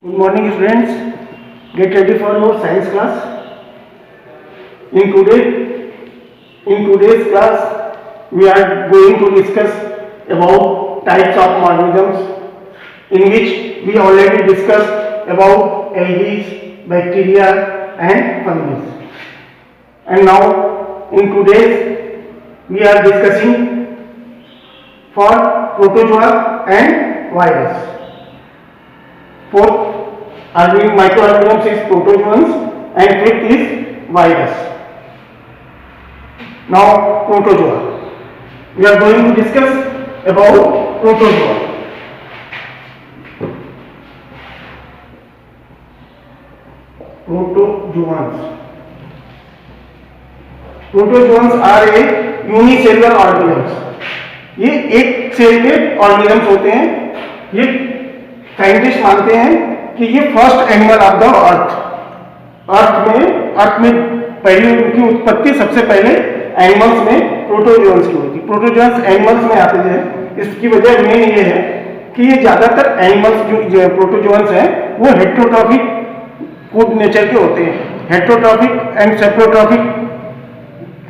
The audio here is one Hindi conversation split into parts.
Good morning students, get ready for your science class. In today's class we are going to discuss about types of organisms, in which we already discussed about algae, bacteria and fungi. And now in today's we are discussing for protozoa and virus. Fourth microorganisms is protozoans and fifth is virus. Now protozoa. We are going to discuss about protozoa. Protozoans are a unicellular organisms. ये एक सेल के ऑर्गेनिजम्स होते हैं. ये साइंटिस्ट मानते हैं कि ये first animal of the earth में पहली उनकी उत्पत्ति सबसे पहले एनिमल्स में प्रोटोजोन्स की हुई थी. प्रोटोजोन्स एनिमल्स में आते हैं. इसकी वजह मेन ये है कि ये ज्यादातर एनिमल्स जो प्रोटोजोन्स हैं वो हेट्रोट्रॉफिक फूड नेचर के होते हैं. Heterotrophic and saprotrophic,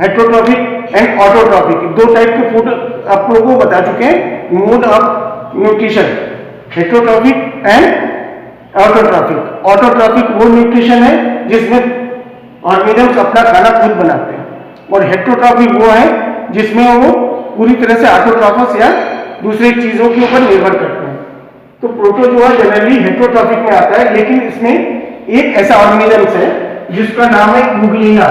heterotrophic and autotrophic, दो टाइप के फूड आप लोगों को बता चुके हैं. Mode of nutrition, heterotrophic and autotrophic. Autotrophic वो न्यूट्रिशन है जिसमें ऑर्गेनिजम्स अपना खाना खुद बनाते हैं, और हेट्रोट्रॉफिक वो है जिसमें वो पूरी तरह से ऑटोट्रॉफस या दूसरी चीजों के ऊपर निर्भर करते हैं. तो प्रोटोजोआ जनरली हेट्रोट्रॉफिक में आता है, लेकिन इसमें एक ऐसा ऑर्गेनिजम्स है जिसका नाम है यूग्लिना.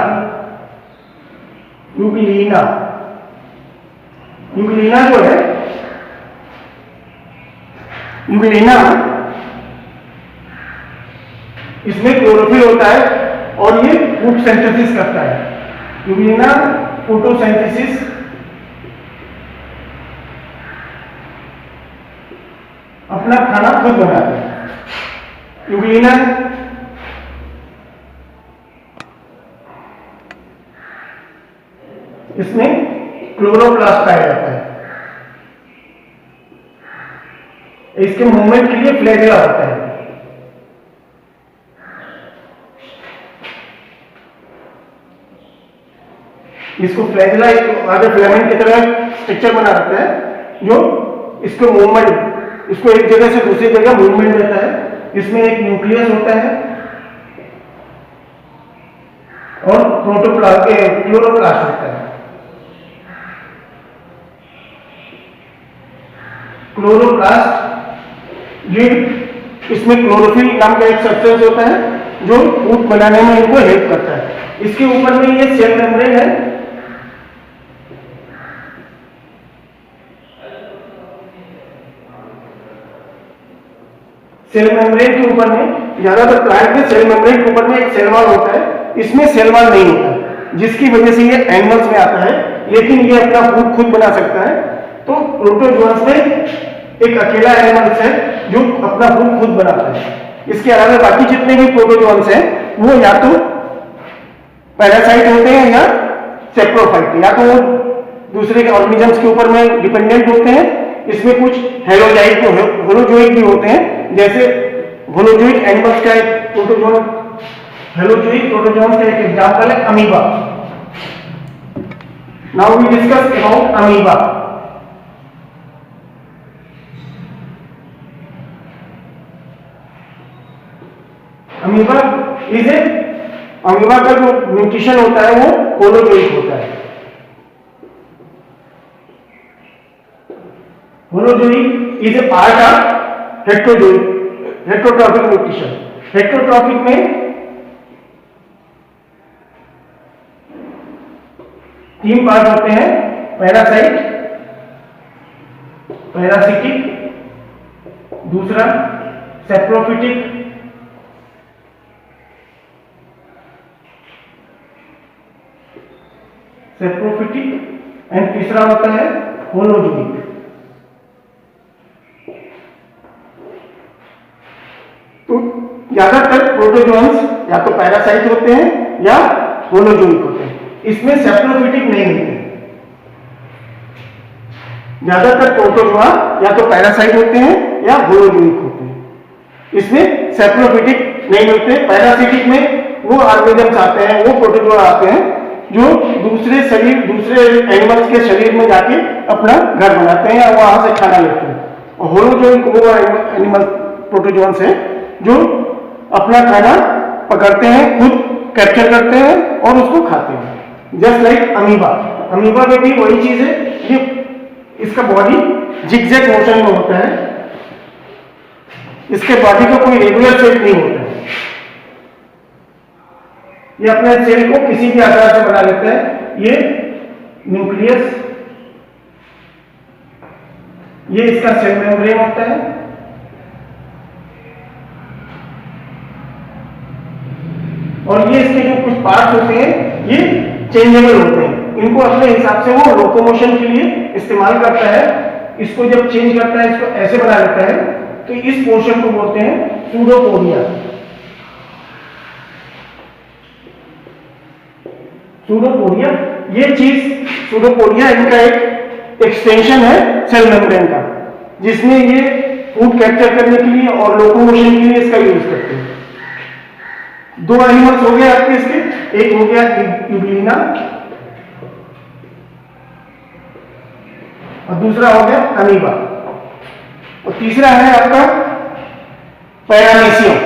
यूग्लिना जो है, यूग्लिना इसमें क्लोरोफिल होता है और ये फूड सिंथेसिस करता है. यूग्लिना फोटोसिंथेसिस अपना खाना खुद बनाता है. यूग्लिना इसमें क्लोरोप्लास्ट पाया जाता है. इसके मूवमेंट के लिए फ्लैजेला होता है. इसको फ्लैजेला आगे फिलामेंट की तरह स्ट्रक्चर बना रखता है जो इसको मूवमेंट, इसको एक जगह से दूसरी जगह मूवमेंट देता है. इसमें एक न्यूक्लियस होता है और क्लोरोप्लास्ट होता है. क्लोरोप्लास्ट ये इसमें क्लोरोफिल नाम का एक सब्सटेंस होता है जो फूड बनाने में इनको हेल्प करता है. इसके ऊपर में ये सेल मेम्ब्रेन है. सेल मेम्ब्रेन के ऊपर में ज्यादातर प्लांट में सेल मेम्ब्रेन के ऊपर में एक सेल वॉल होता है. इसमें सेल वॉल नहीं होता, जिसकी वजह से ये एनिमल्स में आता है, लेकिन ये अपना फूड खुद बना सकता है. तो प्रोटोजोन्स में एक अकेला एनिमल्स है जो अपना फूड खुद बनाता है. इसके अलावा बाकी जितने भी प्रोटोजोन्स हैं वो या तो पैरासाइट होते हैं या सेप्रोफाइट, या तो वो दूसरे के ऑर्गेनिजम्स के ऊपर में डिपेंडेंट होते हैं. इसमें कुछ होलोजोइक भी होते हैं, जैसे होलोजोइक एनिमल्स का एक प्रोटोजोन, होलोजोइक प्रोटोजोन्स का एक एग्जांपल है amoeba. Now we discuss about amoeba. Amoeba का जो न्यूट्रिशन होता है वो होलोजोइक होता है. Holozoic is a part of heterotrophic nutrition. Heterotrophic में तीन पार्ट होते हैं: पैरासिटिक, दूसरा सेप्रोफिटिक, एंड तीसरा होता है होलोजोइक. तो ज्यादातर प्रोटोजोन्स या तो पैरासाइट होते हैं या होलोजोइक होते हैं. इसमें सेप्रोफिटिक नहीं होते. ज्यादातर प्रोटोजोआ या तो पैरासाइट होते हैं या होलोजोइक होते हैं. इसमें सेप्रोफिटिक नहीं मिलते। पैरासिटिक में वो ऑर्गेनिजम्स आते हैं, वो प्रोटोजोआ आते हैं जो दूसरे एनिमल्स के शरीर में जाके अपना घर बनाते हैं या वहां से खाना लेते हैं। और होलोजोइक वो एनिमल प्रोटोजोन्स हैं जो अपना खाना पकड़ते हैं, खुद कैप्चर करते हैं और उसको खाते हैं। जस्ट लाइक अमीबा, अमीबा में भी वही चीज है, ये इसका बॉडी जिगजैग मोशन में होता है, इसके बॉडी का कोई रेगुलर शेप नहीं होता है, ये अपने सेल को किसी भी आकार से बना लेता है। ये न्यूक्लियस, ये इसका सेल मेम्ब्रेन होता है, और ये इसके जो कुछ पार्ट्स होते हैं ये चेंजेबल होते हैं, इनको अपने हिसाब से वो लोकोमोशन के लिए इस्तेमाल करता है। इसको जब चेंज करता है, इसको ऐसे बना लेता है, तो इस पोर्शन को बोलते हैं सूडोपोडिया। सूडोपोडिया, ये चीज सूडोपोडिया इनका एक एक्सटेंशन है सेल मेम्ब्रेन का, जिसमें ये फूड कैप्चर करने के लिए और लोकोमोशन के लिए इसका यूज करते हैं। दो एनिमल्स हो गए आपके इसके, एक हो गया यूग्लिना और दूसरा हो गया अमीबा, और तीसरा है आपका पैरामीशियम।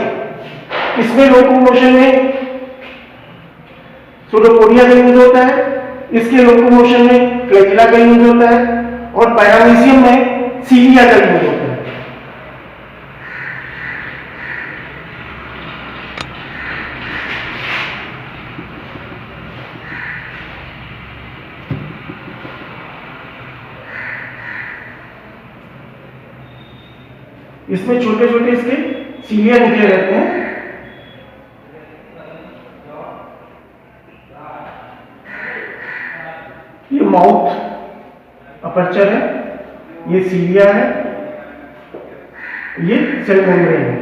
इसमें लोकोमोशन में सूडोपोडिया का यूज होता है, इसके लोकोमोशन में फ्लैजिला का यूज होता है, और पैरामीशियम में सीलिया का यूज होता है। इसमें छोटे छोटे इसके सीलिया निकले रहते हैं। ये माउथ अपर्चर है, ये सीलिया है, ये सेल मेम्ब्रेन है।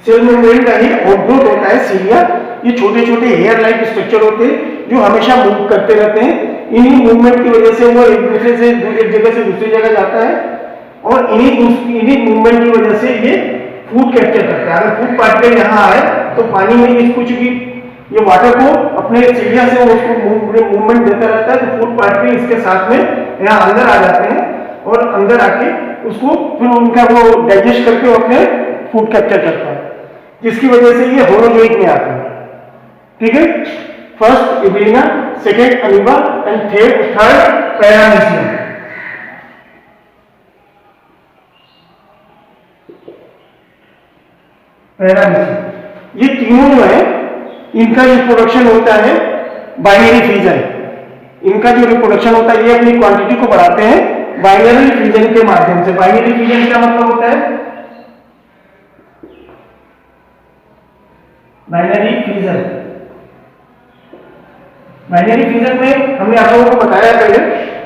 सेल मेम्ब्रेन का ही आउटग्रोथ होता है सीलिया। ये छोटे छोटे हेयर लाइक स्ट्रक्चर होते हैं जो हमेशा मूव करते रहते हैं। इन्हीं मूवमेंट की वजह से वो एक दूसरे से एक जगह से दूसरी जगह जाता है, और इन्हीं मूवमेंट की वजह से ये फूड कैप्चर करता है। अगर फूड पार्टिकल यहाँ आए तो पानी में इसको चूंकि ये वाटर को अपने सीलिया से उसको मूवमेंट देता रहता है, तो फूड पार्टिकल इसके साथ में यहाँ अंदर आ जाते हैं, और अंदर आके उसको फिर उनका वो डाइजेस्ट करके वो अपने फूड कैप्चर करता है, जिसकी वजह से ये होलोजोइक में आता है। ठीक है, first Euglena, second amoeba and third paramecium. Paramecium ये तीनों जो है, इनका रिप्रोडक्शन होता है बाइनरी फ्यूजन। इनका जो रिप्रोडक्शन होता है, ये अपनी क्वांटिटी को बढ़ाते हैं बाइनरी फ्यूजन के माध्यम से। बाइनरी फ्यूजन क्या मतलब होता है? बाइनरी फ्यूजन, बाइनरी फ्यूजन में हमने आप लोगों को बताया पहले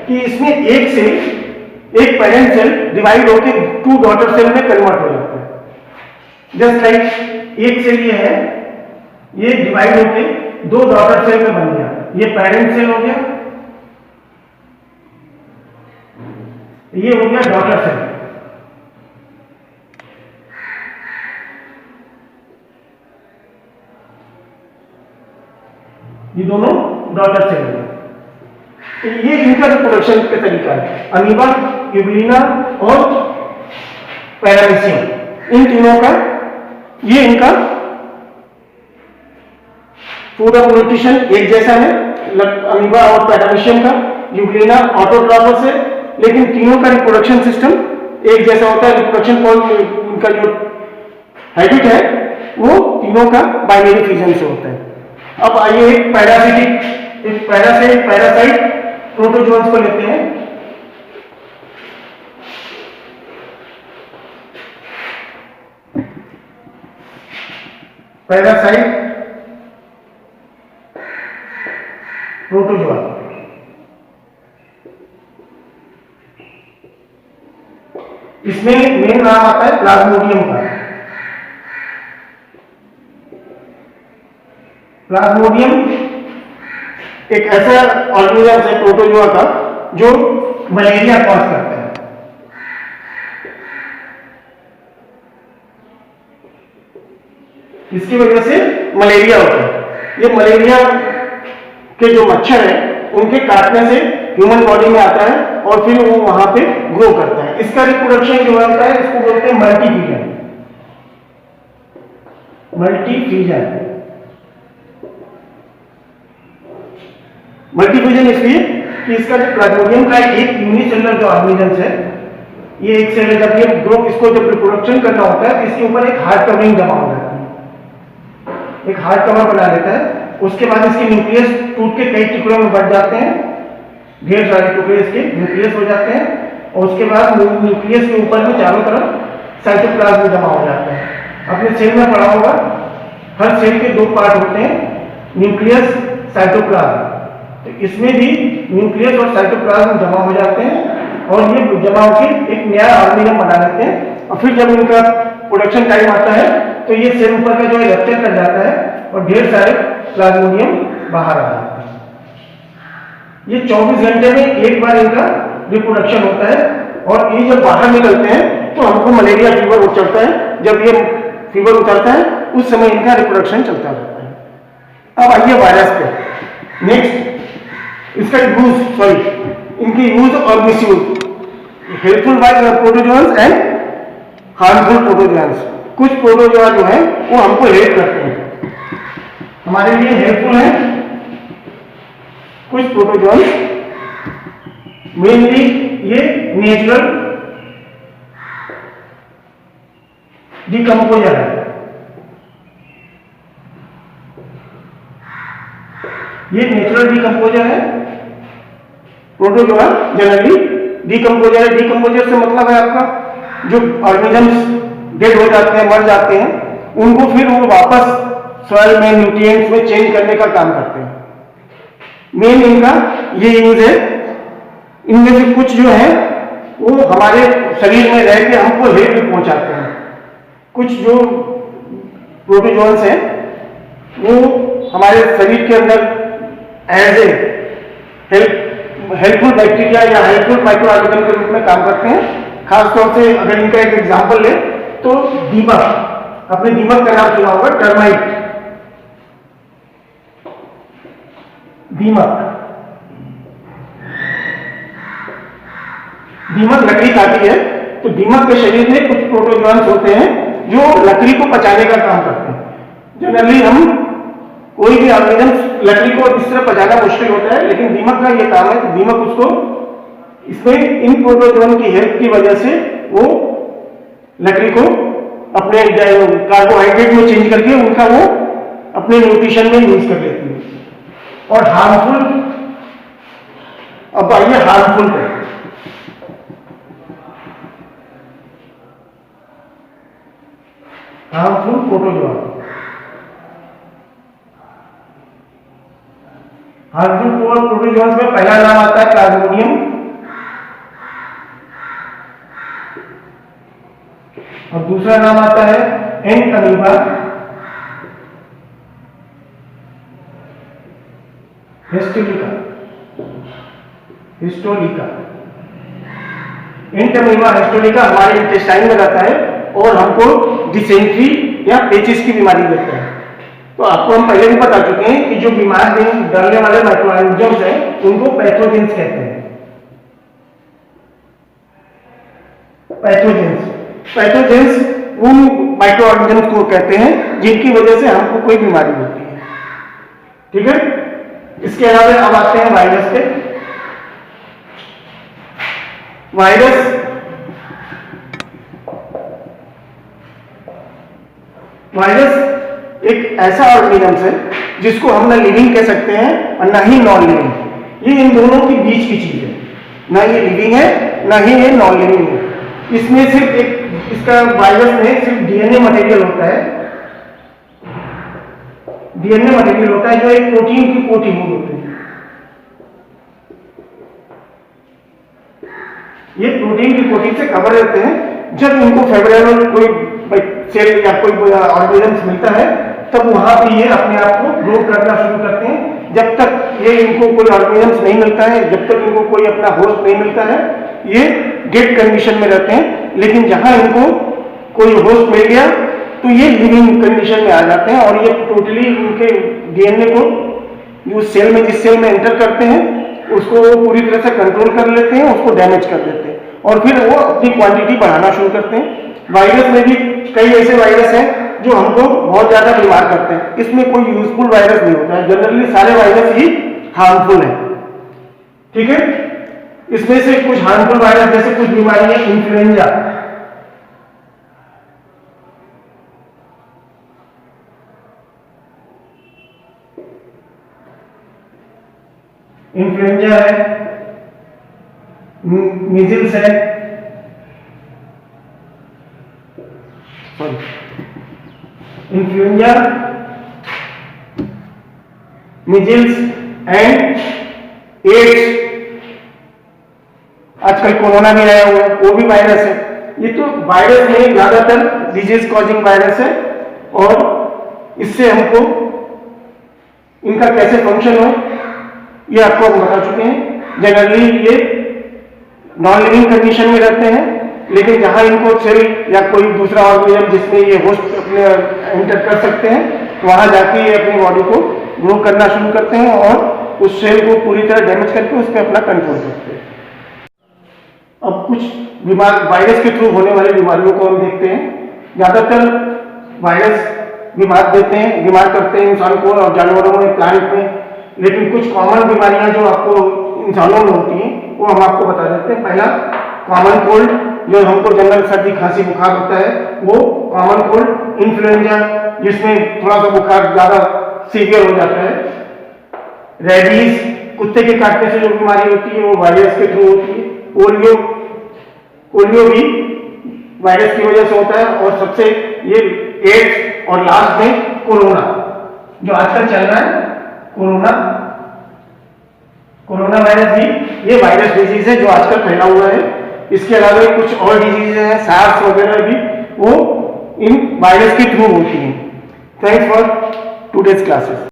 कि इसमें एक पेरेंट सेल डिवाइड होकर 2 डॉटर सेल में कन्वर्ट हो जाता है। जस्ट लाइक एक सेल ये है, ये डिवाइड होकर 2 डॉटर सेल में बन गया। ये पेरेंट सेल हो गया, ये हो गया डॉटर सेल। ये दोनों डॉटर सेल है। तो ये इनका रिप्रोडक्शन का तरीका है। अमीबा, यूग्लिना और पैरामीशियम, इन तीनों का ये इनका फूड ऑफ न्यूट्रिशन एक जैसा है। अमीबा और पैरामीशियम का, यूग्लिना ऑटोट्रॉफस है, लेकिन तीनों का रिप्रोडक्शन सिस्टम एक जैसा होता है। रिप्रोडक्शन उनका जो हैबिट है वो तीनों का बाइनरी फ्यूजन से होता है। अब आइए एक पैरासाइट प्रोटोजोन्स को लेते हैं। पैरासाइट प्रोटोजोआ, इसमें मेन नाम आता है प्लाज्मोडियम का। प्लाज्मोडियम एक ऐसा ऑर्गेनिज्म है प्रोटोजोआ का जो मलेरिया कॉज करता है। इसकी वजह से मलेरिया होता है। ये मलेरिया के जो मच्छर है उनके काटने से ह्यूमन बॉडी में आता है और फिर वो वहां पे ग्रो करता है। इसका रिप्रोडक्शन जो होता है इसको बोलते हैं मल्टीफ्यूजन। मल्टीफ्यूजन मल्टीफ्यूजन इसलिए कि इसका जो प्लाज्मोडियम का एक यूनिसेलुलर जो ऑर्गेनिजम्स है, ये एक सेल है, जब ये ग्रो इसको जब रिप्रोडक्शन करना होता है तो इसके ऊपर एक हार्ड कवरिंग जमा हो जाता है, एक हार्ड कवर बना लेता है। उसके बाद इसके न्यूक्लियस टूट के कई टुकड़ों में बढ़ जाते हैं, ढेर सारे टुकड़े इसके न्यूक्लियस हो जाते हैं और उसके बाद न्यूक्लियस के ऊपर में चारों तरफ साइटोप्लाज्म जमा हो जाता है। अपने सेल में पढ़ा होगा, हर सेल के दो पार्ट होते हैं, न्यूक्लियस, साइटोप्लाज्म। तो इसमें भी न्यूक्लियस और साइटोप्लाज्म जमा हो जाते हैं और ये जमा होकर एक नया ऑर्गेनिज्म बना लेते हैं। और फिर जब इनका प्रोडक्शन टाइम आता है तो ये सेल ऊपर का जो है रप्चर कर जाता है और ढेर सारे प्लाज्मोडियम बाहर आ जाते हैं। ये 24 घंटे में एक बार इनका रिप्रोडक्शन होता है और ये जब बाहर निकलते हैं तो हमको मलेरिया फीवर चलता है। जब ये फीवर उतरता है उस समय इनका रिप्रोडक्शन चलता रहता है। अब आइए वायरस पे। नेक्स्ट इसका इनकी यूज और misuse. Helpful protozoans and harmful protozoans. कुछ प्रोटोजोआ जो है वो हमको हेल्प करते हैं, हमारे लिए हेल्पफुल है। कुछ प्रोटोजोअन्स मेनली ये नेचुरल डिकम्पोजर है। ये नेचुरल डिकम्पोजर है। प्रोटोजोआ जनरली डिकम्पोजर है। डिकम्पोजर से मतलब है आपका जो ऑर्गेनिजम्स डेड हो जाते हैं, मर जाते हैं, उनको फिर वो वापस सॉइल में न्यूट्रिएंट्स में चेंज करने का काम करते हैं। मेन इनका ये यूज है। इनमें से कुछ जो है वो हमारे शरीर में रह के हमको हेल्प भी पहुंचाते हैं। कुछ जो प्रोटोजोअन्स हैं वो हमारे शरीर के अंदर एज ए हेल्पफुल बैक्टीरिया या हेल्पफुल माइक्रो ऑर्गेनिज्म के रूप में काम करते हैं। खासतौर से अगर इनका एक एग्जाम्पल ले तो दीमक, आपने दीमक का नाम सुना होगा, टर्माइट। दीमक लकड़ी खाती है, तो दीमक के शरीर में कुछ प्रोटोजोअन्स होते हैं जो लकड़ी को पचाने का काम करते हैं। जनरली हम कोई भी ऑर्गेनिज्म लकड़ी को इस तरह पचाना मुश्किल होता है, लेकिन दीमक का ये काम है। तो दीमक उसको इसमें इन प्रोटोजोअन की हेल्प की वजह से वो लकड़ी को अपने कार्बोहाइड्रेट में चेंज करके उनका वो अपने न्यूट्रिशन में यूज कर लेती है। और हार्मफुल, अब आइए हार्मफुल पे। Harmful protozoa. हार्मफुल प्रोटोजोअन्स में पहला नाम आता है प्लाज्मोडियम और दूसरा नाम आता है एंट अमीबा, हिस्टोलिका। एंट अमीबा हिस्टोलिका हमारे इंटेस्टाइन में रहता है और हमको डिसेंट्री या पेचिस की बीमारी देता है। तो आपको हम पहले भी बता चुके हैं कि जो बीमार डरने वाले माइक्रोऑर्गेनिजम्स हैं उनको पैथोजेंस कहते हैं। पैथोजेंस उन माइक्रोऑर्गेनिजम्स को कहते हैं जिनकी वजह से हमको कोई बीमारी होती है। ठीक है, इसके अलावा अब आते हैं वायरस पे। वायरस एक ऐसा ऑर्गेनिज्म है जिसको हम ना लिविंग कह सकते हैं और ना ही नॉन लिविंग। ये इन दोनों के बीच की चीज है, ना ये लिविंग है ना ही ये नॉन लिविंग है। इसमें सिर्फ एक इसका वायरस में सिर्फ डीएनए मटेरियल होता है। डीएनए मटेरियल होता है जो एक प्रोटीन की कोटिंग होती है। ये प्रोटीन की कोटिंग से कवर रहते हैं। जब इनको फेवरेबल कोई सेल या कोई ऑर्गेनिज्म मिलता है तब वहां पे ये अपने आप को ग्रो करना शुरू करते हैं। जब तक ये इनको कोई ऑर्गेनिजम्स नहीं मिलता है, जब तक इनको कोई अपना होस्ट नहीं मिलता है, ये डेड कंडीशन में रहते हैं। लेकिन जहां इनको कोई होस्ट मिल गया तो ये लिविंग कंडीशन में आ जाते हैं और ये टोटली उनके डीएनए को जो सेल में, जिस सेल में एंटर करते हैं उसको पूरी तरह से कंट्रोल कर लेते हैं, उसको डैमेज कर देते हैं और फिर वो अपनी क्वांटिटी बढ़ाना शुरू करते हैं। वायरस में भी कई ऐसे वायरस हैं जो हमको बहुत ज्यादा बीमार करते हैं, इसमें कोई यूजफुल वायरस नहीं होता है, जनरली सारे वायरस ही हार्मफुल है। ठीक है, इसमें से कुछ हार्मफुल वायरस जैसे कुछ बीमारी है, इन्फ्लुएंजा, इन्फ्लुएंजा है, मीजल्स है, इन्फ्लुएंजा, मीजल्स एंड एड्स, आजकल कोरोना भी आया हुआ है, वो भी वायरस है। ये तो वायरस में ज्यादातर डिजीज कॉजिंग वायरस है और इससे हमको इनका कैसे फंक्शन हो ये आपको हम बता चुके हैं। जनरली ये नॉन लिविंग कंडीशन में रहते हैं, लेकिन जहां इनको सेल या कोई दूसरा ऑर्गेनिज्म जिसमें ये होस्ट अपने एंटर कर सकते हैं, वहां जाके ये अपनी बॉडी को ग्रो करना शुरू करते हैं और उस सेल को पूरी तरह डैमेज करके उस पर अपना कंट्रोल करते हैं। अब कुछ वायरस के थ्रू होने वाली बीमारियों को हम देखते हैं। ज्यादातर वायरस बीमार करते हैं इंसान को और जानवरों में, प्लांट में, लेकिन कुछ कॉमन बीमारियां जो आपको इंसानों में होती हैं वो हम आपको बता देते हैं। पहला कॉमन कोल्ड, जो हमको जनरल सर्दी खांसी बुखार होता है, वो कॉमन कोल्ड। इन्फ्लुएंजा, जिसमें थोड़ा सा बुखार ज्यादा सीवियर हो जाता है। रेबीज, कुत्ते के काटने से जो बीमारी होती है वो वायरस के थ्रू होती है। पोलियो भी वायरस की वजह से होता है और सबसे ये एड्स और लास्ट में कोरोना जो आजकल चल रहा है, कोरोना वायरस भी ये वायरस डिजीज है जो आजकल फैला हुआ है। इसके अलावा कुछ और डिजीज हैं, सार्स वगैरह भी, वो इन वायरस के थ्रू होती हैं। Thanks for today's classes.